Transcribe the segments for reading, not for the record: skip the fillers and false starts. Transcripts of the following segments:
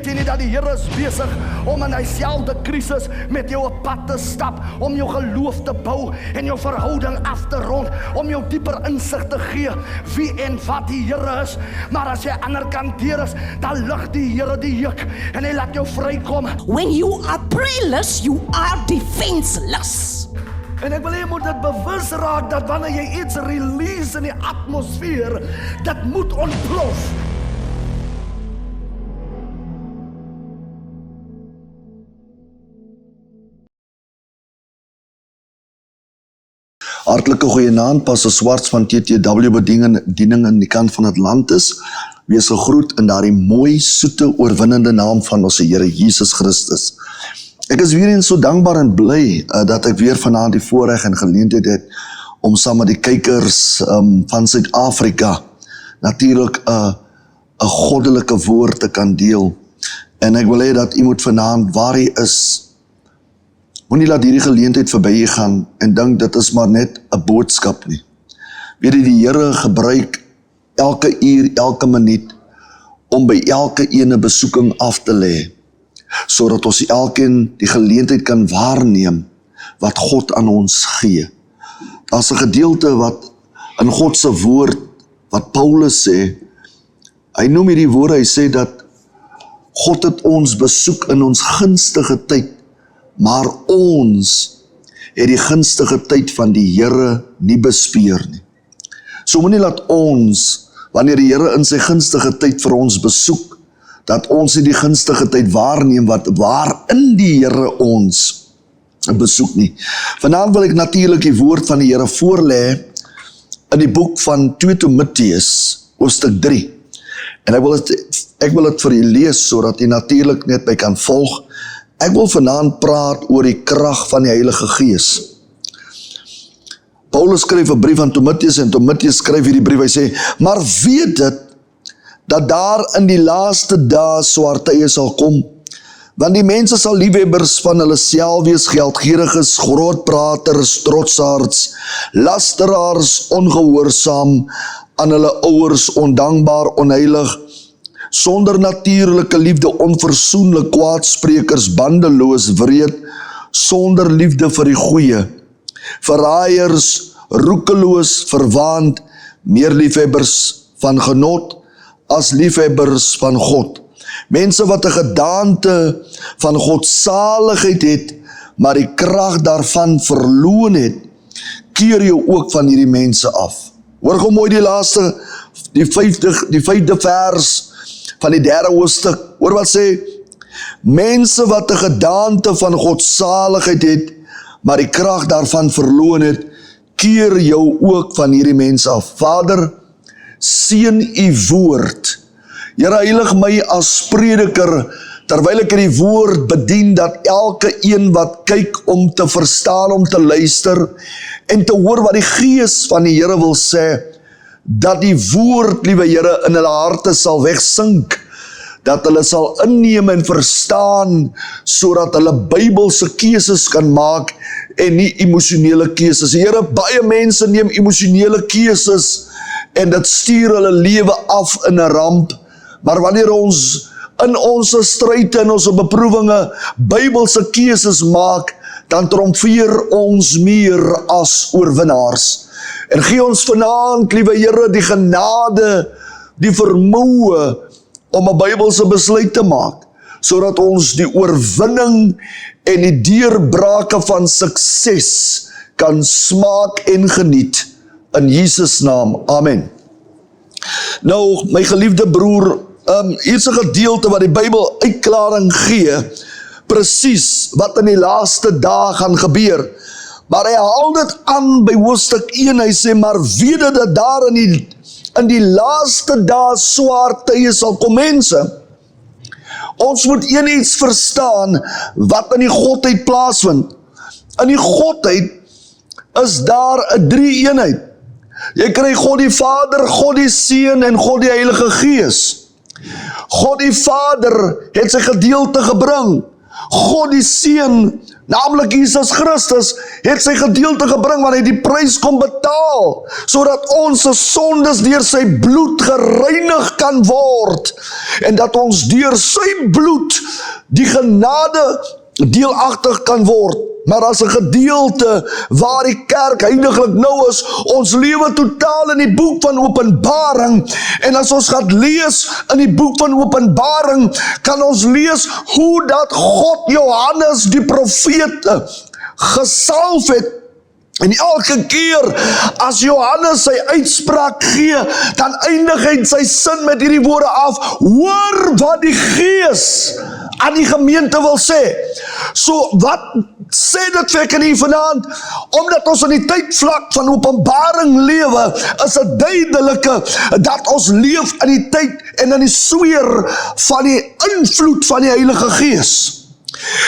Weet jy nie dat die Here is besig om in dieselfde krisis met jou 'n pad te stap, om jou geloof te bou en jou verhouding af te rond, om jou dieper insig te gee wie en wat die Here is. Maar as jy ander kant deur is, dan lig die Here die juk en hy laat jou vrykom. When you are prayerless, you are defenseless. En ek wil jy moet dit bewus raak dat wanneer jy iets release in die atmosfeer, dit moet ontplof. Hartlike goeienaand, Pastor Swarts van TTW bediening in die kant van Atlantis. Wees gegroet in daardie mooi, soete, oorwinnende naam van ons Here Jesus Christus. Ek is weer eens so dankbaar en bly dat ek weer vanaand die voorreg en geleentheid het om saam met die kykers van Suid-Afrika natuurlik 'n goddelike woord te kan deel. En ek wil hê dat u moet vanaand waar u is, moenie laat hierdie geleentheid verby gaan en dink dit is maar net 'n boodskap nie. Weet jy, die Here gebruik elke uur, elke minuut om by elke ene besoeking af te lê, sodat ons elkeen die geleentheid kan waarneem wat God aan ons gee. Daar's 'n gedeelte wat in God se woord, wat Paulus sê, hy noem hierdie woorde, hy sê dat God het ons besoek in ons gunstige tyd, maar ons het die gunstige tyd van die Here nie bespeur nie. So moenie laat ons, wanneer die Here in sy gunstige tyd vir ons besoek, dat ons nie die gunstige tyd waarneem waarin die Here ons besoek nie. Vanaand wil ek natuurlik die woord van die Here voorlê in die boek van 2 Timoteus, hoofstuk 3. En ek wil dit vir u lees, sodat u natuurlik net by kan volg. Ek wil vanaand praat oor die krag van die Heilige Gees. Paulus skryf 'n brief aan Timoteus en Timoteus skryf hierdie brief, hy sê, maar weet dit, dat daar in die laaste dae swaar tye sal kom, want die mense sal liefhebbers van hulle self wees, geldgieriges, grootpraters, trotsaards, lasteraars, ongehoorsaam aan hulle ouers, ondankbaar, onheilig, sonder natuurlike liefde, onversoenlik, kwaadsprekers, bandeloos, wreed, sonder liefde vir die goeie, verraaiers, roekeloos, verwaand, meer liefhebbers van genot as liefhebbers van God. Mense wat 'n gedaante van godsaligheid het, maar die krag daarvan verloon het, keer jou ook van hierdie mense af. Hoor gou mooi die vyfde vers van die 3de hoofstuk. Hoor wat sê, mense wat 'n gedaante van godsaligheid het, maar die krag daarvan verloon het, keer jou ook van hierdie mense af. Vader, seën u woord. Here, heilig my as prediker, terwyl ek die woord bedien, dat elke een wat kyk om te verstaan, om te luister, en te hoor wat die Gees van die Here wil sê, dat die woord, liewe Here, in hulle harte sal wegsink, dat hulle sal inneem en verstaan, sodat hulle Bybelse keuses kan maak, en nie emosionele keuses. Here, baie mense neem emosionele keuses, en dit stuur hulle lewe af in 'n ramp, maar wanneer ons in ons stryd en ons beproewinge Bybelse keuses maak, dan triomfeer ons meer as oorwinnaars. En gee ons vanaand, liewe Here, die genade, die vermoë om 'n Bybelse besluit te maak, sodat ons die oorwinning en die deurbrake van sukses kan smaak en geniet. In Jesus naam, amen. Nou, my geliefde broer, hier is 'n gedeelte wat die Bybel uitklaring gee, presies wat in die laaste dae gaan gebeur. Maar hy haal dit aan by hoofstuk 1, hy sê, maar weet dit dat daar in die laaste dae swaar tye sal kom, mense. Ons moet iets verstaan wat in die Godheid plaasvind. In die Godheid is daar 'n drie-eenheid. Jy kry God die Vader, God die Seun en God die Heilige Gees. God die Vader het sy gedeelte gebring. God die Seun naamlik Jesus Christus, het sy gedeelte gebring, want hy die prys kom betaal, sodat ons sondes deur sy bloed gereinig kan word, en dat ons deur sy bloed die genade deelagtig kan word. Maar as 'n gedeelte waar die kerk heiliglik nou is, ons lewe totaal in die boek van Openbaring, en as ons gaan lees in die boek van Openbaring, kan ons lees hoe dat God Johannes die profeet gesalf het. En elke keer as Johannes sy uitspraak gee, dan eindig hy sy sin met hierdie woorde af: hoor wat die Gees aan die gemeente wil sê. So wat sê dit vir ek en hier vanaand? Omdat ons in die tydvlak van Openbaring lewe, is dit duidelike dat ons leef in die tyd en in die sweer van die invloed van die Heilige Gees.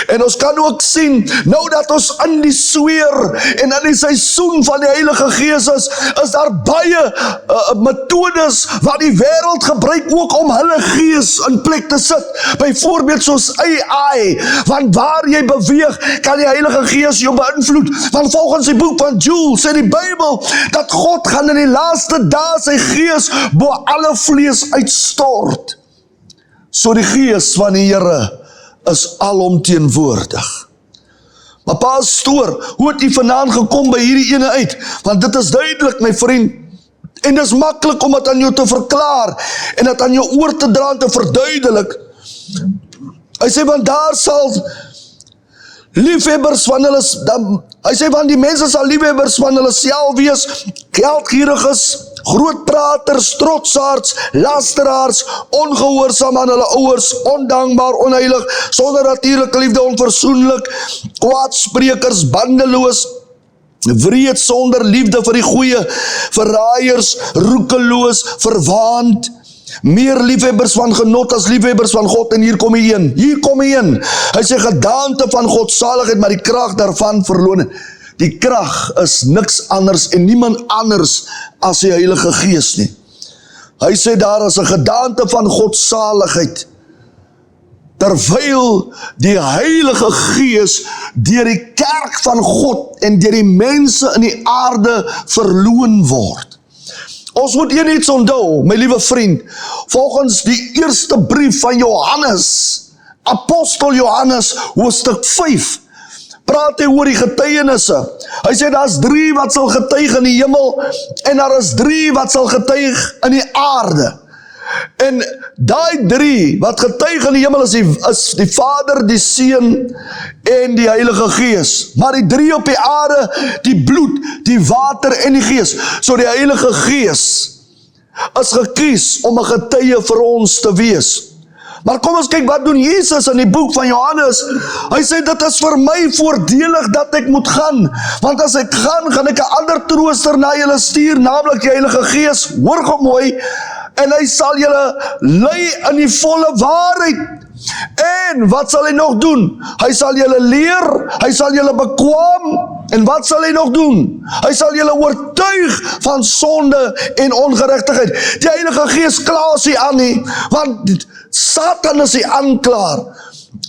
En ons kan ook sien, nou dat ons in die sweer en in die seisoen van die Heilige Gees is daar baie metodes wat die wêreld gebruik ook om hulle gees in plek te sit. Byvoorbeeld soos AI, want waar jy beweeg, kan die Heilige Gees jou beïnvloed. Want volgens die boek van Joel sê die Bybel dat God gaan in die laaste dae sy gees bo alle vlees uitstort. So die Gees van die Here is alomteenwoordig. Maar pastoor, hoe het jy vanaand gekom by hierdie ene uit? Want dit is duidelik, my vriend, en dit is maklik om dit aan jou te verklaar, en dit aan jou oor te dra en te verduidelik. Hy sê, want daar sal liefhebbers van hulle, hy sê, want die mense sal liefhebbers van hulle self wees, geldgieriges, grootpraters, trotsaards, lasteraars, ongehoorsaam aan hulle ouers, ondankbaar, onheilig, sonder natuurlike liefde, onversoenlik, kwaadsprekers, bandeloos, wreed, sonder liefde vir die goeie, verraaiers, roekeloos, verwaand, meer liefhebbers van genot as liefhebbers van God. En hier kom hy een, hy sê gedaante van godsaligheid, maar die krag daarvan verloon. Die krag is niks anders en niemand anders as die Heilige Gees nie. Hy sê daar is 'n gedaante van godsaligheid, terwyl die Heilige Gees deur die kerk van God en deur die mense in die aarde verloon word. Ons moet een iets onthou, my liewe vriend, volgens die eerste brief van Johannes, Apostel Johannes, hoofstuk 5, praat hy oor die getuienisse. Hy sê daar is 3 wat sal getuig in die hemel, en daar is 3 wat sal getuig in die aarde. En daai 3 wat getuig in die hemel is die Vader, die Seun en die Heilige Gees. Maar die 3 op die aarde, die bloed, die water en die Gees. So die Heilige Gees is gekies om 'n getuie vir ons te wees. Maar kom ons kyk, wat doen Jesus in die boek van Johannes? Hy sê, dit is vir my voordelig dat ek moet gaan, want as ek gaan ek 'n ander trooster na julle stuur, naamlik die Heilige Gees, hoor gou mooi, en hy sal julle lei in die volle waarheid. En wat sal hy nog doen? Hy sal julle leer, hy sal julle bekwam, en wat sal hy nog doen? Hy sal julle oortuig van sonde en ongeregtigheid. Die Heilige Gees kla ons nie aan nie, want Satan is die aanklaer.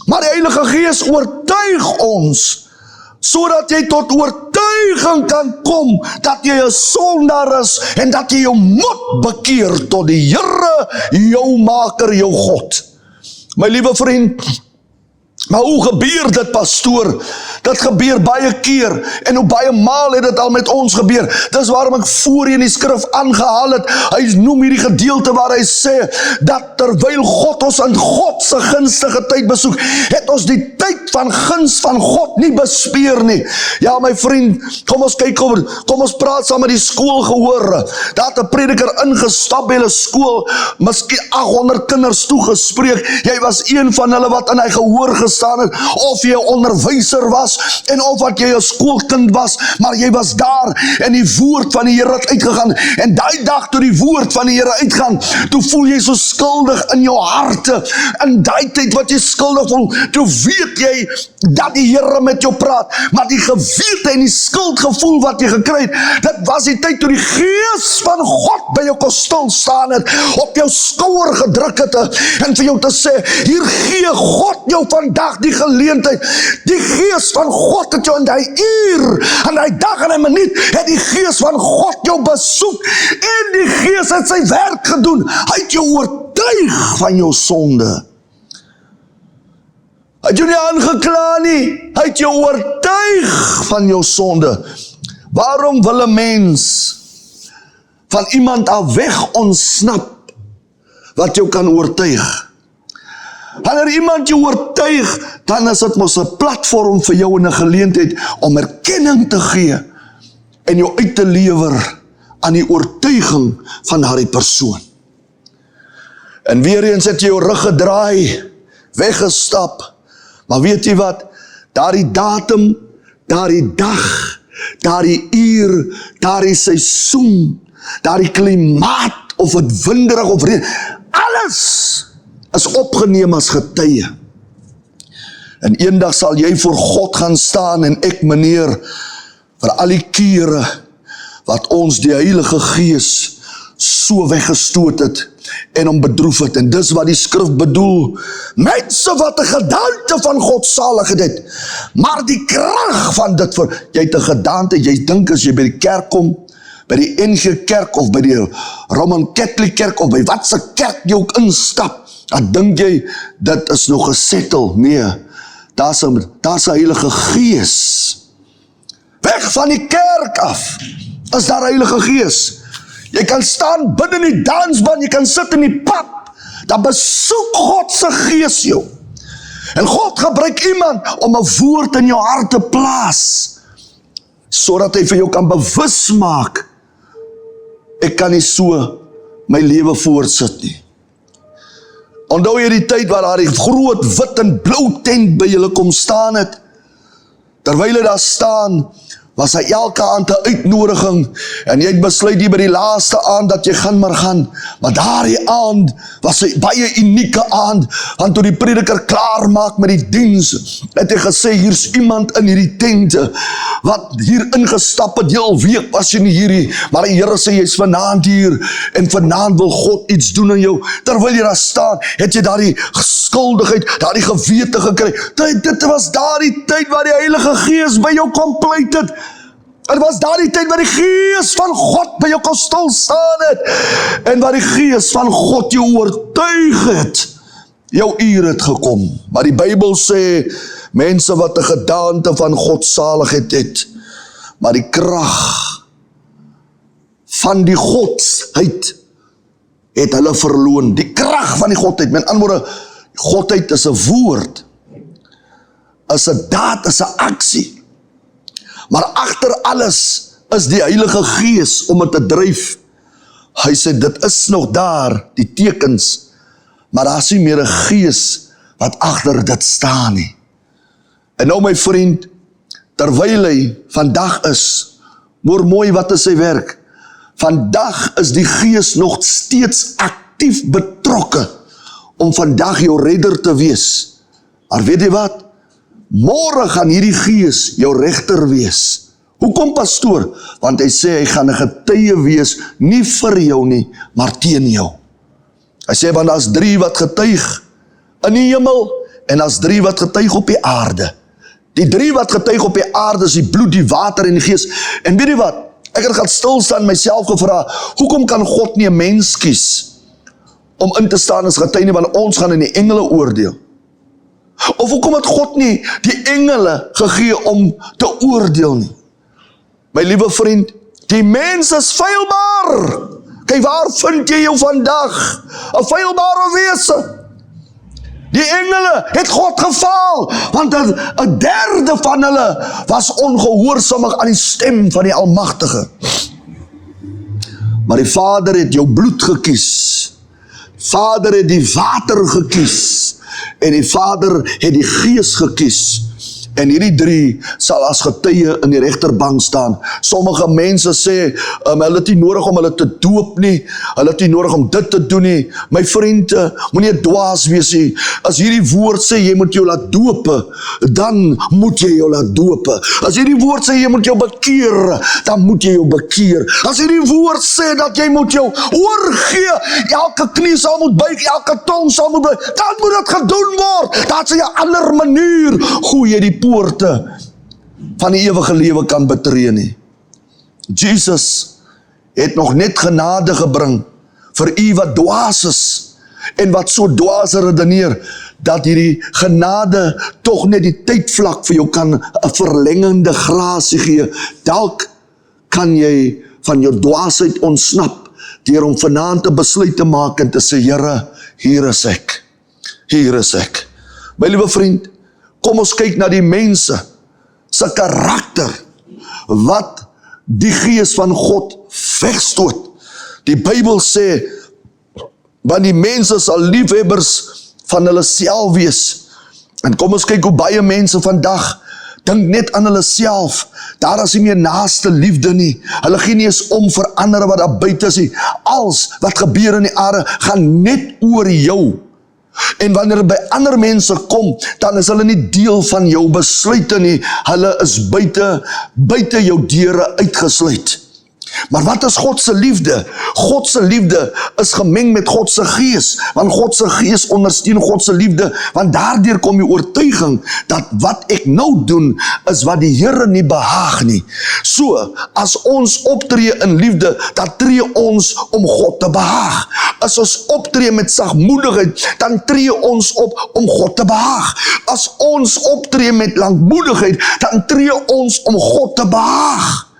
Maar die Heilige Gees oortuig ons, sodat jy tot oortuiging kan kom, dat jy 'n sondaar is, en dat jy jou moet bekeer tot die Here, jou Maker, jou God. My liewe vriend, maar hoe gebeur dit, pastoor? Dit gebeur baie keer, en hoe baie maal het dit al met ons gebeur. Dis waarom ek voorheen die skrif aangehaal het. Hy noem hierdie gedeelte waar hy sê, dat terwyl God ons in God se gunstige tyd besoek, het ons die tyd van guns van God nie bespeer nie. Ja, my vriend, kom ons kyk oor, kom ons praat saam met die skoolgehoor. Daar het 'n prediker ingestap by hulle skool, miskien 800 kinders toegespreek. Jy was een van hulle wat in hy gehoor gestaan het, of jy 'n onderwyser was, en of wat jy 'n skoolkind was, maar jy was daar, en die woord van die Here het uitgegaan, en daai dag toe die woord van die Here uitgaan, toe voel jy so skuldig in jou harte, in daai tyd wat jy skuldig voel, toe weet jy dat die Here met jou praat, maar die gewete en die skuldgevoel wat jy gekry het, dit was die tyd toe die Gees van God by jou kon stil staan het, op jou skouer gedruk het, en vir jou te sê, hier gee God God jou vandag die geleentheid. Die Gees van God het jou in die uur, in die dag en die minuut, het die Gees van God jou besoek, en die Gees het sy werk gedoen. Hy het jou oortuig van jou sonde. Hy het jou nie aangekla nie, hy het jou oortuig van jou sonde. Waarom wil 'n mens van iemand af weg ontsnap wat jou kan oortuig? Wanneer iemand jou oortuig, dan is dit mos 'n platform vir jou en 'n geleentheid om erkenning te gee en jou uit te lewer aan die oortuiging van daardie persoon. En weer eens het jy jou rug gedraai, weggestap, maar weet jy wat? Daardie datum, daardie dag, daardie uur, daardie seisoen, daardie klimaat, of het winderig of reën, alles is opgeneem as getuie. En eendag sal jy voor God gaan staan en ek, meneer, vir al die kere wat ons die Heilige Gees so weggestoot het en hom bedroef het. En dis wat die skrif bedoel. Mense wat 'n gedaante van godsaligheid het, maar die krag van dit vir, jy het 'n gedaante, jy dink as jy by die kerk kom, by die NG Kerk of by die Roman Catholic Kerk of by wat se kerk jy ook instap, dan dink jy, dit is nog gesettel. Nee, daar's 'n Heilige Gees. Weg van die kerk af is daar Heilige Gees. Jy kan staan binne in die dansbaan, jy kan sit in die pub, dan besoek God se Gees jou. En God gebruik iemand om 'n woord in jou hart te plaas, sodat hy vir jou kan bewus maak, ek kan nie so my lewe voortsit nie. Onthou jy die tyd waar daar die groot wit en blou tent by julle kom staan het? Terwyl hy daar staan, was hy elke aand 'n uitnodiging, en jy het besluit hier by die laaste aand dat jy gaan maar gaan, maar daardie aand was 'n baie unieke aand, want toe die prediker klaar maak met die diens, het hy gesê, hier's iemand in hierdie tente, wat hier ingestap het, heel week was jy nie hierdie, maar die Here sê, jy's vanaand hier, en vanaand wil God iets doen in jou. Terwyl jy daar staan, het jy daardie skuldigheid, daardie gewete gekry. Dit was daardie tyd waar die Heilige Gees by jou kom pleit het. Het was daardie tyd waar die Gees van God by jou kon stil staan het, en waar die Gees van God jou oortuig het. Jou uur het gekom. Maar die Bybel sê, mense wat 'n gedaante van godsaligheid het, maar die krag van die godsheid het hulle verloon. Die krag van die godheid, met ander woorde, godheid is 'n woord, is 'n daad, is 'n aksie. Maar agter alles is die Heilige Gees om het te dryf. Hy sê, dit is nog daar, die tekens, maar daar is nie meer 'n Gees wat agter dit staan nie. En nou my vriend, terwyl hy vandag is, hoor mooi wat is sy werk. Vandag is die Gees nog steeds aktief betrokke om vandag jou redder te wees. Maar weet jy wat? Môre gaan hierdie Gees jou regter wees. Hoekom, pastoor? Want hy sê hy gaan 'n getuie wees, nie vir jou nie, maar teen jou. Hy sê, want daar's 3 wat getuig in die hemel, en daar's 3 wat getuig op die aarde. Die 3 wat getuig op die aarde is die bloed, die water en die Gees. En weet jy wat? Ek het gaan stilstaan myself gevra, hoekom kan God nie 'n mens kies om in te staan as getuie nie, want ons gaan in die engele oordeel? Of hoekom het God nie die engele gegee om te oordeel nie? My liewe vriend, die mens is feilbaar. Kyk, waar vind jy jou vandag? 'n feilbare wese. Die engele het God gefaal, want 'n derde van hulle was ongehoorsaam aan die stem van die Almagtige. Maar die Vader het jou bloed gekies. Vader het die water gekies, en die Vader het die Gees gekies. En hierdie 3 sal as getuie in die regterbank staan. Sommige mense sê, hulle het nie nodig om hulle te doop nie, hulle het nie nodig om dit te doen nie. My vriend, moenie 'n dwaas wees nie. As hierdie woord sê, jy moet jou laat doop, dan moet jy jou laat doop. As hierdie woord sê, jy moet jou bekeer, dan moet jy jou bekeer. As hierdie woord sê, dat jy moet jou oorgee, elke knie sal moet buig, elke tong sal moet buig, dan moet dit gedoen word. Dat is 'n ander manier hoe jy die poorte van die ewige lewe kan betree nie. Jesus het nog net genade gebring vir u wat dwaas is en wat so dwaas redeneer, dat hierdie genade tog net die tydvlak vir jou kan 'n verlengende grasie gee. Dalk kan jy van jou dwaasheid ontsnap deur om vanaand 'n besluit te maak en te sê, Here, hier is ek. Hier is ek. My liewe vriend, kom ons kyk na die mense se karakter wat die gees van God wegstoot. Die Bybel sê, want die mense sal liefhebbers van hulle self wees. En kom ons kyk hoe baie mense vandag dink net aan hulle self. Daar is nie meer naaste liefde nie. Hulle gee nie eens om vir ander wat daar buite is nie. Alles wat gebeur in die aarde gaan net oor jou. En wanneer het by ander mense kom, dan is hulle nie deel van jou besluite nie. Hulle is buite jou deure uitgesluit. Maar wat is God se liefde? God se liefde is gemeng met God se gees, want God se gees ondersteun God se liefde, want daardeur kom die oortuiging dat wat ek nou doen is wat die Here nie behaag nie. So, as ons optree in liefde, dan tree ons om God te behaag. As ons optree met sagmoedigheid, dan tree ons op om God te behaag. As ons optree met lankmoedigheid, dan tree ons om God te behaag.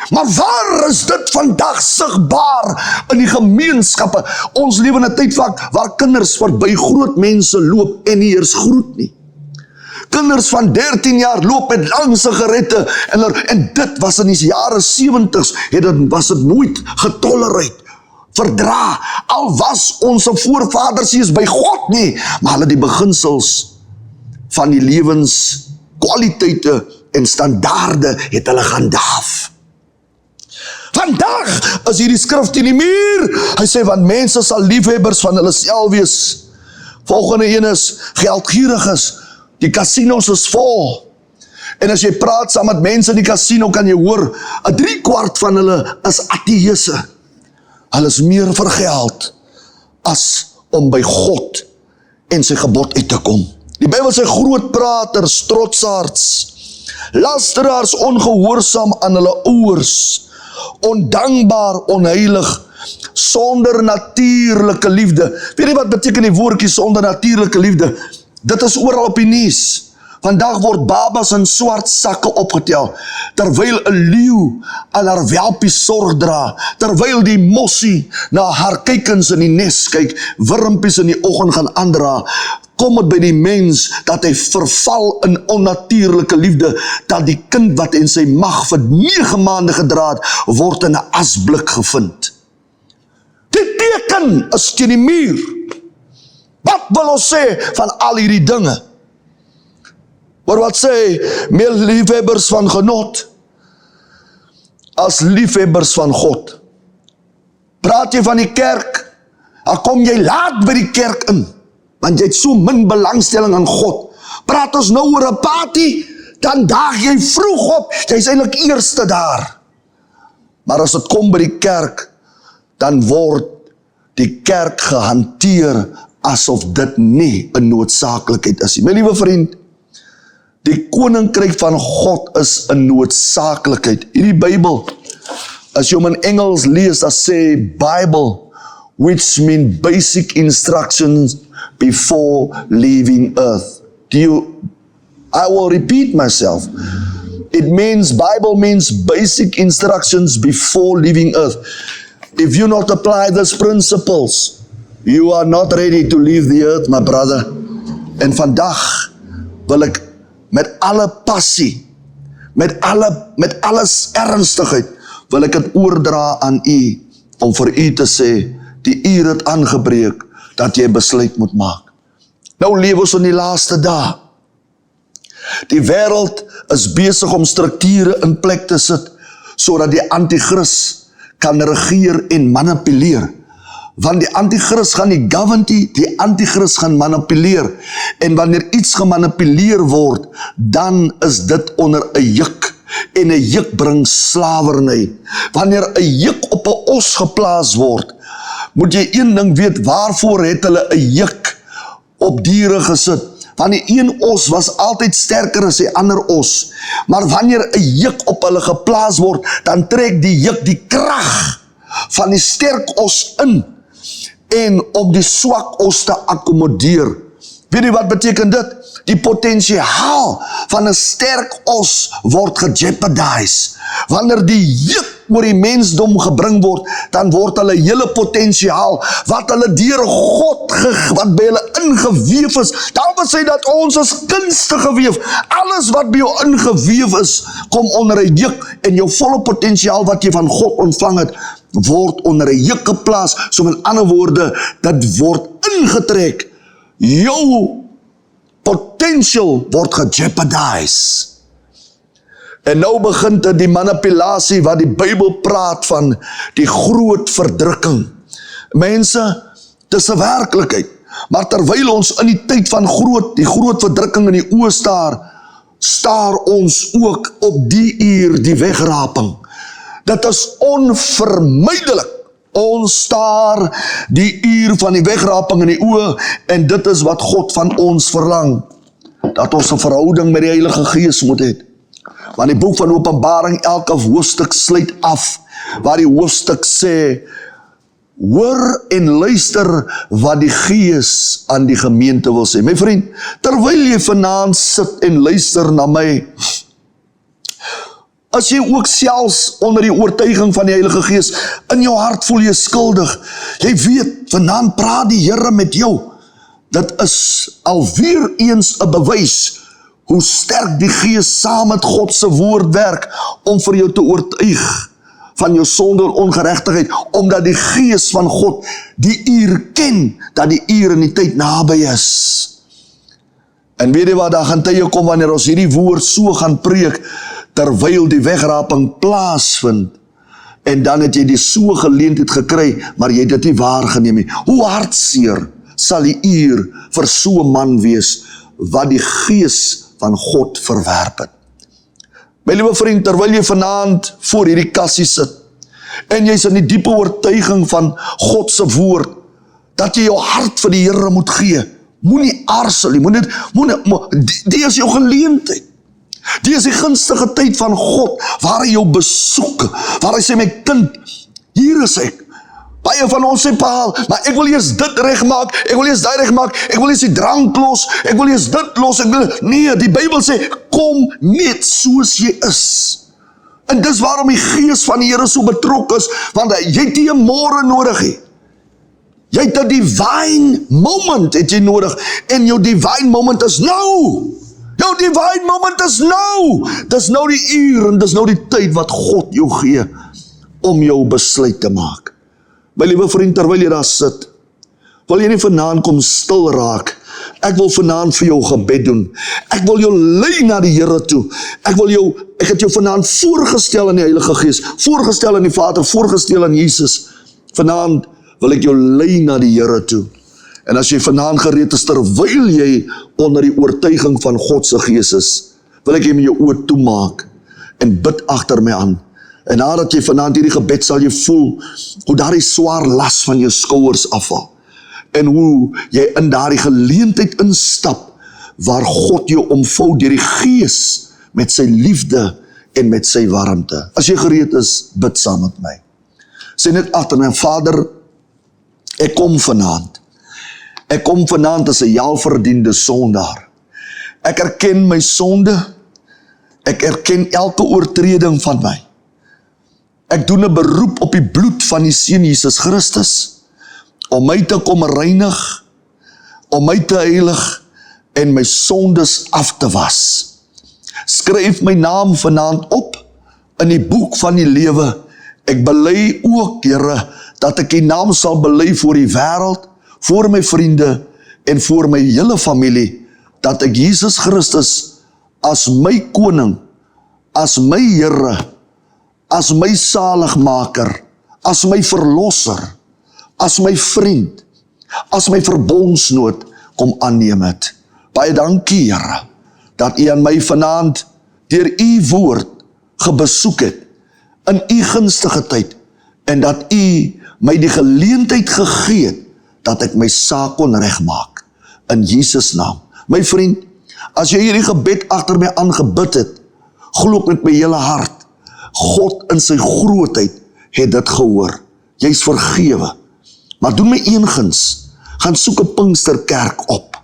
Maar waar is dit vandag sigbaar in die gemeenskappe? Ons lewe in 'n tydvak waar kinders verby groot mense loop en nie eers groet nie. Kinders van 13 jaar loop met lang sigarette en dit was in die jare 70's, was dit nooit getolereer, verdra. Al was ons voorvaders nie eens by God nie, maar hulle die beginsels van die lewenskwaliteite en standaarde het hulle gaan daaf. Vandag is hierdie skrif teen die muur. Hy sê, want mense sal liefhebbers van hulle self wees. Volgende een is geldgieriges. Die casinos is vol. En as jy praat saam met mense in die casino, kan jy hoor, 3/4 van hulle is ateïste. Hulle is meer vir geld as om by God en sy gebod uit te kom. Die Bybel sê groot praters, trotsaards, lasteraars, ongehoorsaam aan hulle ouers, ondankbaar, onheilig, sonder natuurlike liefde. Weet jy wat beteken die woordjie sonder natuurlike liefde? Dit is oral op die nuus. Vandag word babas in swart sakke opgetel, terwyl 'n leeu aan haar welpie sorg dra, terwyl die mossie na haar kykens in die nes kyk, wurmpies in die oggend gaan aandra. Kom het by die mens dat hy verval in onnatuurlike liefde, dat die kind wat in sy mag vir 9 maande gedra het, word in 'n asblik gevind. Die teken is teen die muur. Wat wil ons sê van al hierdie dinge? Maar wat sê, meer liefhebbers van genot as liefhebbers van God. Praat jy van die kerk, dan kom jy laat by die kerk in, want jy het so min belangstelling aan God. Praat ons nou oor 'n party, dan daag jy vroeg op, jy is eintlik eerste daar. Maar as dit kom by die kerk, dan word die kerk gehanteer asof dit nie 'n noodsaaklikheid is. My liewe vriend, die koninkryk van God is 'n noodsaaklikheid. Hierdie Bybel, as jy hom in Engels lees, dan sê Bible, which mean basic instructions before leaving earth. I will repeat myself. Bible means basic instructions before leaving earth. If you not apply these principles, you are not ready to leave the earth, my brother. En vandag wil ek met alle passie, met alles ernstigheid, wil ek dit oordra aan u, om vir u te sê, die uur het aangebreek, dat jy besluit moet maak. Nou leef ons in die laaste dae. Die wêreld is besig om strukture in plek te sit, sodat die anti-kris kan regeer en manipuleer. Want die anti-kris gaan nie govern die anti-kris gaan manipuleer. En wanneer iets gemanipuleer word, dan is dit onder 'n juk. En 'n juk bring slawerny. Wanneer 'n juk op 'n os geplaas word, moet jy een ding weet, waarvoor het hulle 'n juk op diere gesit? Want die een os was altyd sterker as die ander os. Maar wanneer 'n juk op hulle geplaas word, dan trek die juk die krag van die sterk os in en om die swak os te akkommodeer. Weet jy wat beteken dit? Die potensiaal van 'n sterk os word gejeopardise. Wanneer die juk oor die mensdom gebring word, dan word hulle hele potensiaal wat hulle deur God wat by hulle ingeweef is. Daarom sê dat ons is kunstig geweef. Alles wat by jou ingeweef is, kom onder 'n juk en jou volle potensiaal wat jy van God ontvang het, word onder 'n juk geplaas. So met ander woorde, dit word ingetrek. Jou potential word gejeopardise. En nou begin dit die manipulasie wat die Bybel praat van die groot verdrukking. Mense, dis 'n werklikheid. Maar terwyl ons in die tyd van die groot verdrukking in die oë staar ons ook op die uur die wegraping. Dit is onvermydelik. Ons staar die uur van die wegraping in die oë en dit is wat God van ons verlang. Dat ons 'n verhouding met die Heilige Gees moet hê. Want die boek van Openbaring, elke hoofstuk sluit af, waar die hoofstuk sê, hoor en luister wat die Gees aan die gemeente wil sê. My vriend, terwyl jy vanaand sit en luister na my, as jy ook selfs onder die oortuiging van die Heilige Gees, in jou hart voel jy skuldig, jy weet, vanaand praat die Here met jou, dit is alweer eens 'n bewys, hoe sterk die Gees saam met God se woord werk, om vir jou te oortuig van jou sonde en ongeregtigheid, omdat die Gees van God die uur ken, dat die uur en die tyd naby is. En weet jy wat, daar gaan tye kom wanneer ons hierdie woord so gaan preek, terwyl die wegraping plaasvind, en dan het jy die so geleentheid gekry, maar jy het dit nie waargeneem nie. Hoe hartseer sal die uur vir so 'n man wees, wat die Gees van God verwerp het. My liewe vriend, terwyl jy vanaand voor hierdie kassie sit, en jy is in die diepe oortuiging van God se woord, dat jy jou hart vir die Here moet gee, moenie aarzel nie, die is jou geleentheid. Die is die gunstige tyd van God, waar hy jou besoek, waar hy sê, my kind, hier is ek. Baie van ons sê, Paul, maar ek wil eers dit regmaak, ek wil eers daai regmaak, ek wil eers die drank los, ek wil eers dit los, nee, die Bybel sê, kom net soos jy is. En dis waarom die Gees van die Here so betrokke is, want jy het nie 'n môre nodig nie. Jy het 'n divine moment het jy nodig, en jou divine moment is nou. Jou divine moment is nou. Dis nou die uur en dis nou die tyd wat God jou gee om jou besluit te maak. My liewe vriend, terwyl jy daar sit, wil jy nie vanaand kom stil raak. Ek wil vanaand vir jou gebed doen. Ek wil jou lei na die Here toe. Ek het jou vanaand voorgestel aan die Heilige Gees, voorgestel aan die Vader, voorgestel aan Jesus. Vanaand wil ek jou lei na die Here toe. En as jy vanaand gereed is, terwyl jy onder die oortuiging van God se Gees is, wil ek jy met jou oë toemaak en bid agter my aan. En nadat jy vanaand hierdie gebed sal jy voel, hoe daardie swaar las van jou skouers afval. En hoe jy in daardie geleentheid instap, waar God jou omvou deur die Gees, met sy liefde en met sy warmte. As jy gereed is, bid saam met my. Sê net agter my, Vader, ek kom vanaand. Ek kom vanaand as 'n welverdiende sondaar. Ek erken my sonde. Ek erken elke oortreding van my. Ek doen 'n beroep op die bloed van die Seun Jesus Christus, om my te kom reinig, om my te heilig, en my sondes af te was. Skryf my naam vanaand op, in die boek van die lewe. Ek bely ook, Here, dat ek die naam sal bely voor die wêreld, voor my vriende, en voor my hele familie, dat ek Jesus Christus as my koning, as my Here, as my saligmaker, as my verlosser, as my vriend, as my verbondsnoot kom aanneem het. Baie dankie, Here, dat U aan my vanaand deur U woord gebesoek het in U gunstige tyd en dat U my die geleentheid gegee het dat ek my saak kon regmaak. In Jesus naam. My vriend, as jy hierdie gebed agter my aangebid het, glo ek met my hele hart, God in sy grootheid het dit gehoor. Jy's vergewe. Maar doen my een guns, gaan soek 'n Pinksterkerk op,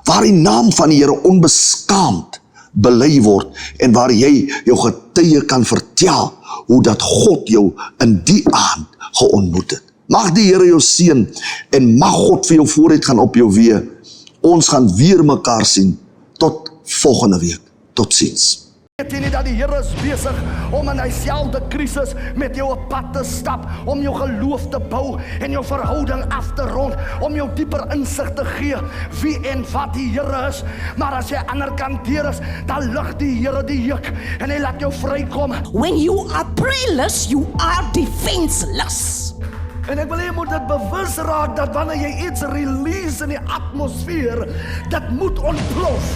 waar die naam van die Here onbeskaamd bely word en waar jy jou getuie kan vertel hoe dat God jou in die aand geontmoet het. Mag die Here jou seën en mag God vir jou vooruit gaan op jou weë. Ons gaan weer mekaar sien. Tot volgende week. Totsiens. Weet jy nie dat die Here is besig om in dieselfde krisis met jou op pad te stap, om jou geloof te bou en jou verhouding af te rond, om jou dieper insig te gee wie en wat die Here is. Maar as jy ander kant deur is, dan lig die Here die juk en hy laat jou vrykom. When you are prayerless, you are defenseless. En ek wil jy moet dit bewus raak dat wanneer jy iets release in die atmosfeer, dit moet ontplof.